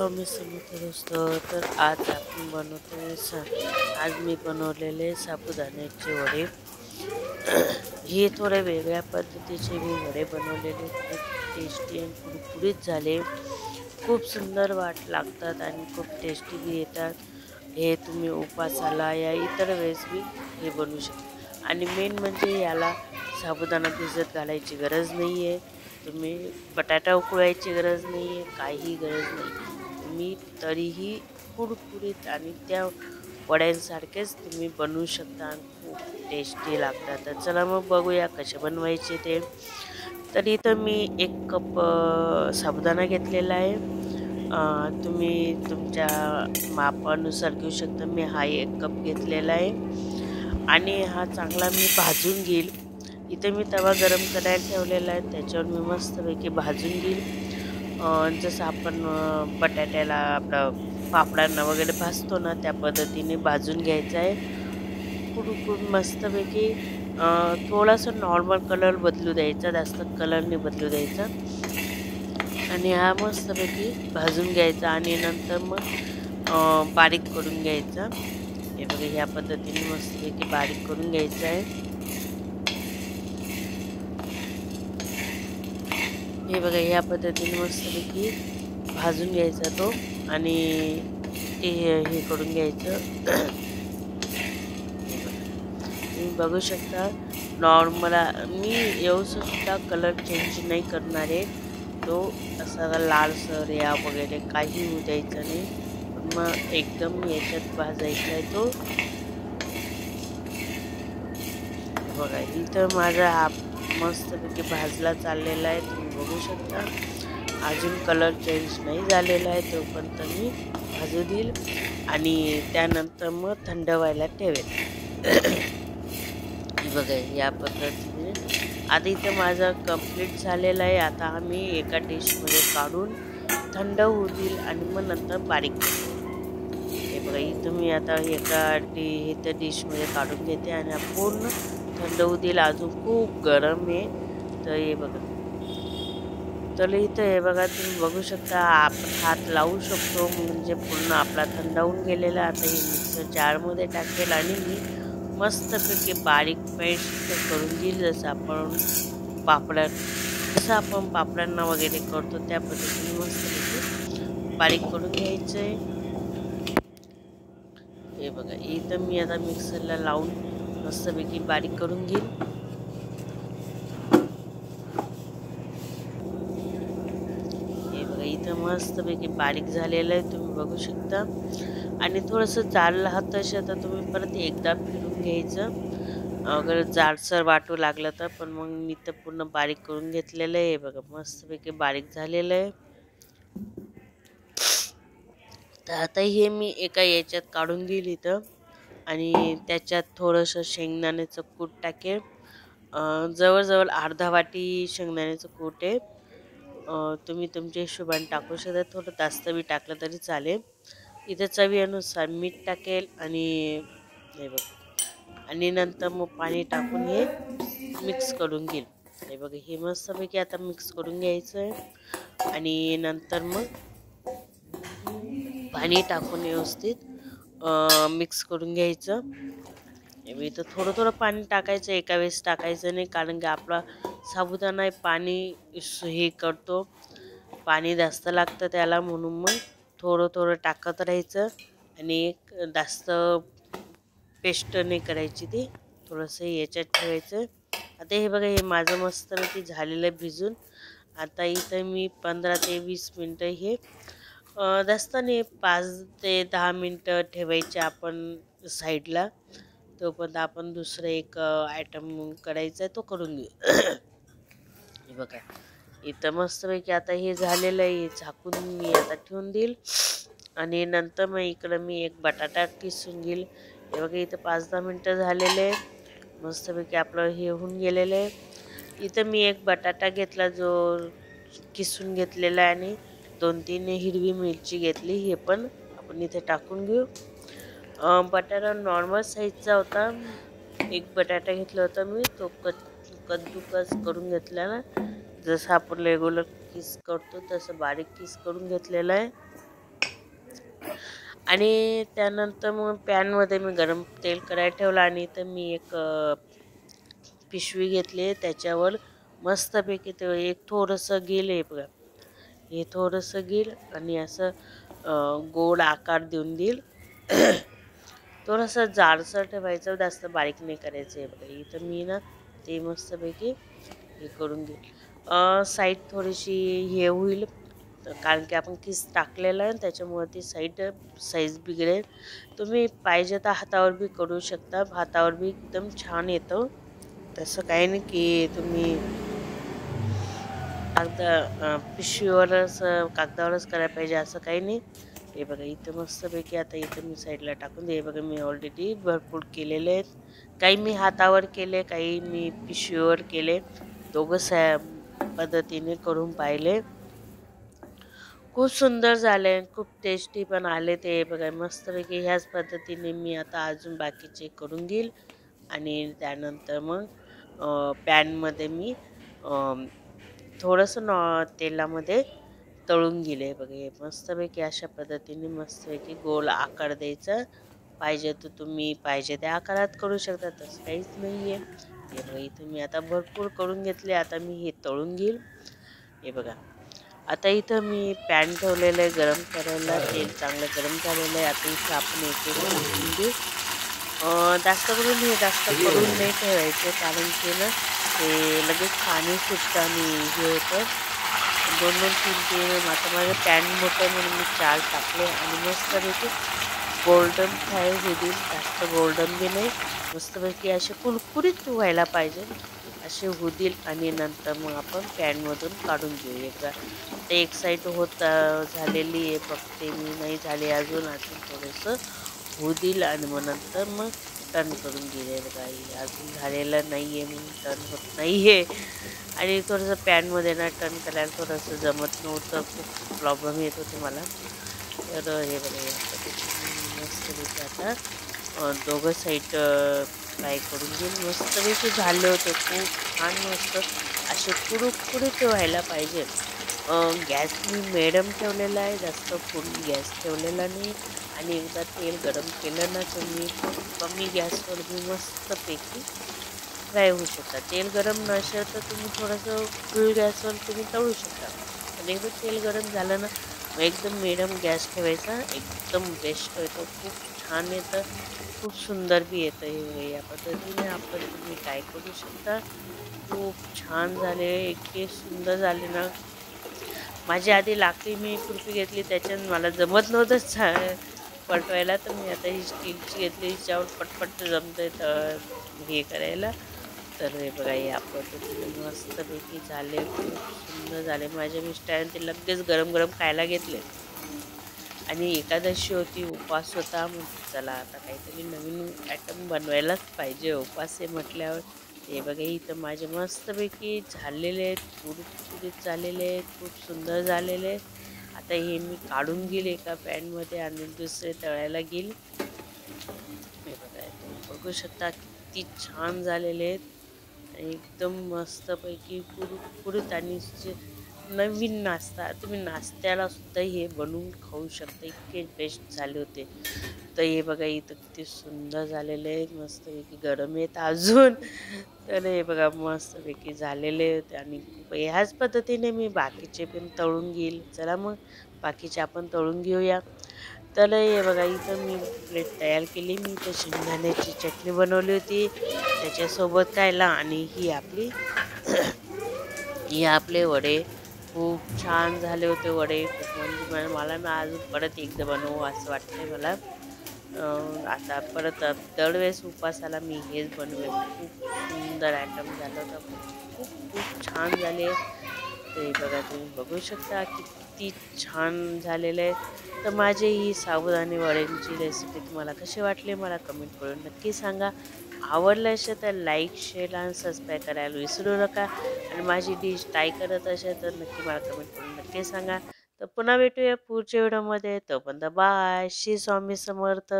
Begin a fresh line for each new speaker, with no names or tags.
स्वामी समर्थ दोस्तों, तर आज आपण बनवतोय आज मी बनवलेले साबुदाण्याचे वडे. हे थोड्या वेगळ्या पद्धतीचे मी वडे बनवलेले, खूप टेस्टी आणि कुरकुरीत झाले. खूप सुंदर लागतात आणि खूप टेस्टी बी येतात. हे तुम्ही उपासाला या इतर वेळेस बी हे बनवू शकता. आणि मेन म्हणजे याला साबुदाणा भिजत घालायची गरज नाही आहे. तुम्ही बटाटा उकळायची गरज नाही आहे, काही गरज नाही. तुम्ही तरीही कुरकुरीत आणि त्या वड्यांसारखेच तुम्ही बनवू शकता आणि खूप टेस्टी लागतात. तर चला मग बघूया कसे बनवायचे ते. तर इथं मी 1 कप साबुदाणा घेतलेला आहे. तुम्ही तुमच्या मापानुसार घेऊ शकता. मी हा 1 कप घेतलेला आहे आणि हा चांगला मी भाजून घेईल. इथे मी तवा गरम करायला ठेवलेला आहे, त्याच्यावर मी मस्तपैकी भाजून घेईल. जसं आपण बटाट्याला आपलं पापडांना वगैरे भाजतो ना, त्या पद्धतीने भाजून घ्यायचं आहे. कुरकुर मस्तपैकी थोडासा नॉर्मल कलर बदलू द्यायचा, जास्त कलर नाही बदलू द्यायचा. आणि हा मस्तपैकी भाजून घ्यायचा आणि नंतर मग बारीक करून घ्यायचा. हे बघा, ह्या पद्धतीने मस्तपैकी बारीक करून घ्यायचं आहे. हे बघा, ह्या पद्धतीने मस्तपैकी भाजून घ्यायचा तो आणि ते हे करून घ्यायचं. तुम्ही बघू शकता, नॉर्मल मी सुद्धा कलर चेंज नाही करणार आहे. तो असा लालसर या वगैरे काही होऊ द्यायचा नाही, पण मग एकदम याच्यात भाजायचा आहे तो. बघा, इथं माझा हा मस्तपैकी भाजला चाललेला आहे, तुम्ही बघू शकता. अजून कलर चेंज नाही झालेला आहे, तोपर्यंत मी भाजू देईल आणि त्यानंतर मग थंड व्हायला ठेवेल. बघा, या पद्धतीने आता इथं माझं कंप्लीट झालेलं आहे. आता आम्ही एका डिशमध्ये काढून थंड होऊ देईल आणि मग नंतर बारीक करू. हे बघा, इथं मी आता इथं डिशमध्ये काढून घेते आणि पूर्ण थंड होऊ देईल. अजून खूप गरम आहे. तर हे बघा, तर इथं हे बघा, तुम्ही बघू शकता, आपण हात लावू शकतो, म्हणजे पूर्ण आपला थंड होऊन गेलेला. आता हे मिक्सर जारमध्ये टाकेल आणि मी मस्तपैकी बारीक पेस्ट करून घेईल. जसं आपण पापडांना वगैरे करतो त्या पद्धतीने मस्तपैकी बारीक करून घ्यायचं आहे. हे बघा, इथं मी आता मिक्सरला लावून मस्तपैकी बारीक करून घेईल. हे बघा, इथं मस्तपैकी बारीक झालेलं आहे, तुम्ही बघू शकता. आणि थोडंसं जाडलं हात असेल तर तुम्ही परत एकदा फिरून घ्यायचं, अगर जाडसर वाटू लागलं तर. पण मग मी तर पूर्ण बारीक करून घेतलेलं आहे. बघा, मस्तपैकी बारीक झालेलं आहे. तर आता हे मी एका याच्यात काढून घेईल इथं आणि त्याच्यात थोडंसं शेंगदाण्याचं कूट टाकेल. जवळजवळ अर्धा वाटी शेंगदाण्याचं कूट आहे. तुम्ही तुमच्या हिशोबाने टाकू शकता, थोडं जास्त बी टाकलं तरी चालेल. इथं चवीनुसार मीठ टाकेल आणि हे बघा, आणि नंतर मग पाणी टाकून हे मिक्स करून घेईल. हे बघा, हे मस्तपैकी आता मिक्स करून घ्यायचं आहे आणि नंतर मग पाणी टाकून व्यवस्थित मिक्स करून घ्यायचं. इथं थोडं थोडं पाणी टाकायचं, एका वेळेस टाकायचं नाही, कारण की आपला साबुदाणा पाणी हे करतो, पाणी जास्त लागतं त्याला, म्हणून मग थोडं थोडं टाकत राहायचं आणि जास्त पेस्ट नाही करायची, ती थोडंसं याच्यात ठेवायचं. आता हे बघा, हे माझं मस्तपैकी झालेलं आहे भिजून. आता इथं मी 15 ते 20 मिनटं हे जास्त नाही, 5 ते 10 मिनटं ठेवायचे आपण साईडला. तोपर्यंत आपण दुसरं एक आयटम करायचा आहे, तो करून घेऊ. हे बघा, इथं मस्तपैकी आता हे झालेलं आहे, हे झाकून मी आता ठेवून देईल आणि नंतर मग इकडं मी एक बटाटा किसून घेईल. हे बघा, इथं 5-10 मिनटं झालेले आहे, मस्तपैकी आपलं हे होऊन गेलेलं आहे. इथं मी एक बटाटा घेतला, जो किसून घेतलेला आहे, आणि 2-3 हिरवी मिरची घेतली, हे पण आपण इथे टाकून घेऊ. बटाटा नॉर्मल साईजचा होता. एक बटाटा घेतला होता मी, तो कद्दूकस करून घेतलेला, जसं आपण रेग्युलर किस करतो तसं बारीक किस करून घेतलेला आहे. आणि त्यानंतर मग पॅनमध्ये मी गरम तेल करायला ठेवलं आणि इथं मी एक पिशवी घेतली, त्याच्यावर मस्तपैकी ते एक थोडंसं गिल आहे बघा, हे थोडंसं गिल आणि असं गोल आकार देऊन देईल. थोडंसं जाडसर ठेवायचं, जास्त बारीक नाही करायचं आहे बघा. इथं मी ना ते मस्तपैकी हे करून घेईल. साईड थोडीशी हे होईल, कारण की आपण किस टाकलेलं आहे त्याच्यामुळे ती साईज बिघडेल. तुम्ही पाहिजे तर हातावर बी करू शकता, हातावर बी एकदम छान येतं. तसं काही नाही की तुम्ही पिशवीवरच कागदावरच करायला पाहिजे असं काही नाही. हे बघा इथं मस्तपैकी आता इथं मी साईडला टाकून दे. हे बघा मी ऑलरेडी भरपूर केलेले आहेत. काही मी हातावर केले, काही मी पिशवीवर केले. दोघं पद्धतीने करून पाहिले. खूप सुंदर झाले, खूप टेस्टी पण आले ते. बघा मस्तपैकी ह्याच पद्धतीने मी आता अजून बाकीचे करून घेईल आणि त्यानंतर मग पॅनमध्ये मी थोडंसं तेलामध्ये तळून गेले. बघा हे मस्तपैकी अशा पद्धतीने मस्तपैकी गोल आकार द्यायचा. पाहिजे तर तुम्ही पाहिजे त्या आकारात करू शकता, तसं काहीच नाही आहे. हे बघा इथं मी आता भरपूर करून घेतले. आता मी हे तळून घेईल. हे बघा आता इथं मी पॅन ठेवलेलं आहे गरम करायला, तेल चांगलं गरम झालेलं आहे. आता इथं आपण एक एक टाकून घेऊ. जास्त करून नाही ठेवायचं, कारण की ना ते लगेच पाणी सुटतं आणि हे होतं. 2-2, 3-3 आता माझं पॅन मोठं म्हणून मी 4 टाकले आणि मस्तपैकी गोल्डन फ्राय होऊ देईल. जास्त गोल्डन बी नाही, मस्तपैकी असे कुरकुरीत व्हायला पाहिजे असे होऊ देईल. आणि नंतर मग आपण पॅनमधून काढून घेऊ. ते एक साईड झालेली आहे, बघते मी, नाही झाली अजून थोडंसं होऊ देईल आणि मग नंतर मग टर्न करून घेईल. काही अजून झालेलं नाही आहे, मग टर्न होत नाही आहे. आणि थोडंसं पॅनमध्ये ना टर्न करायला थोडंसं जमत नव्हतं, खूप प्रॉब्लेम येत होते मला. तर हे बघा या पद्धतीने मस्तपैकी आता दोघं साईड फ्राय करून घेईल. मस्तपैकी झाले होते, खूप छान मस्त असे कुरकुरीत व्हायला पाहिजे. गॅस मी मिडियम ठेवलेला आहे, जास्त फुल गॅस ठेवलेला नाही. आणि एकदा तेल गरम केलं ना तुम्ही, कमी गॅसवर मी मस्तपैकी फ्राय होऊ शकता. तेल गरम नसेल तर तुम्ही थोडंसं फुल गॅसवर तुम्ही तळू शकता. पण एकदा तेल गरम झालं ना मग एकदम मिडियम गॅस ठेवायचा, एकदम बेस्ट येतं, खूप छान येतं, खूप सुंदर बी येतं. हे या पद्धतीने आपण तुम्ही ट्राय करू शकता. खूप छान झाले, इतके सुंदर झाले ना. माझी आधी लाकडी मी खुर्पी घेतली, त्याच्यात मला जमत नव्हतं पलटवायला, तर मी आता ही स्टीलची घेतली, हिच्यावर पटपट जमतंय तर हे करायला. तर हे बघा या पद्धतीने मस्तपैकी झाले, खूप सुंदर झाले. माझ्या मिस्टरांनी ते लगेच गरम गरम खायला घेतले. आणि एकादशी होती, उपवास होता. म्हटलं चला आता काहीतरी नवीन आयटम बनवायलाच पाहिजे, उपवास आहे म्हटल्यावर. हे बघा इथं माझे मस्तपैकी झालेले आहेत, कुरकुरीत झालेले आहेत, खूप सुंदर झालेले आहेत. आता हे मी काढून घेईल एका पॅनमध्ये आणि दुसरे तळायला घेईल. हे बघा तुम्ही बघू शकता किती छान झालेले आहेत. एकदम मस्तपैकी कुरकुरीत आणि नवीन नाश्ता, तुम्ही नाश्त्याला सुद्धा हे बनवून खाऊ शकता, इतके बेस्ट झाले होते. तर हे बघा इथं किती सुंदर झालेले आहेत, मस्तपैकी गरम आहेत अजून. तर हे बघा मस्तपैकी झालेले आहेत आणि खूप ह्याच पद्धतीने मी बाकीचे पण तळून घेईल. चला मग बाकीचे आपण तळून घेऊया. तर हे बघा इथं मी प्लेट तयार केली. मी इथं शेंगदाण्याची चटणी बनवली होती त्याच्यासोबत खायला. आणि ही आपली हे आपले वडे खूप छान झाले होते. वडे खूप म्हणजे मला ना अजून परत एकदा बनवू असं वाटतंय मला. आता परत दरवेळेस उपासाला मी हेच बनवेल. खूप सुंदर आयटम झालं होतं, खूप खूप छान झाले. ते बघा तुम्ही बघू शकता किती छान झालेलं आहे. तर माझी ही साबुदाणे वड्यांची रेसिपी तुम्हाला कशी वाटली मला कमेंट करून नक्की सांगा. आवडलं असेल तर लाईक, शेअर आणि सबस्क्राईब करायला विसरू नका. आणि माझी डिश ट्राय करत असेल तर नक्की मला कमेंट करून नक्की सांगा. तर पुन्हा भेटूया पुढच्या व्हिडिओमध्ये. तोपर्यंत बाय. श्री स्वामी समर्थ.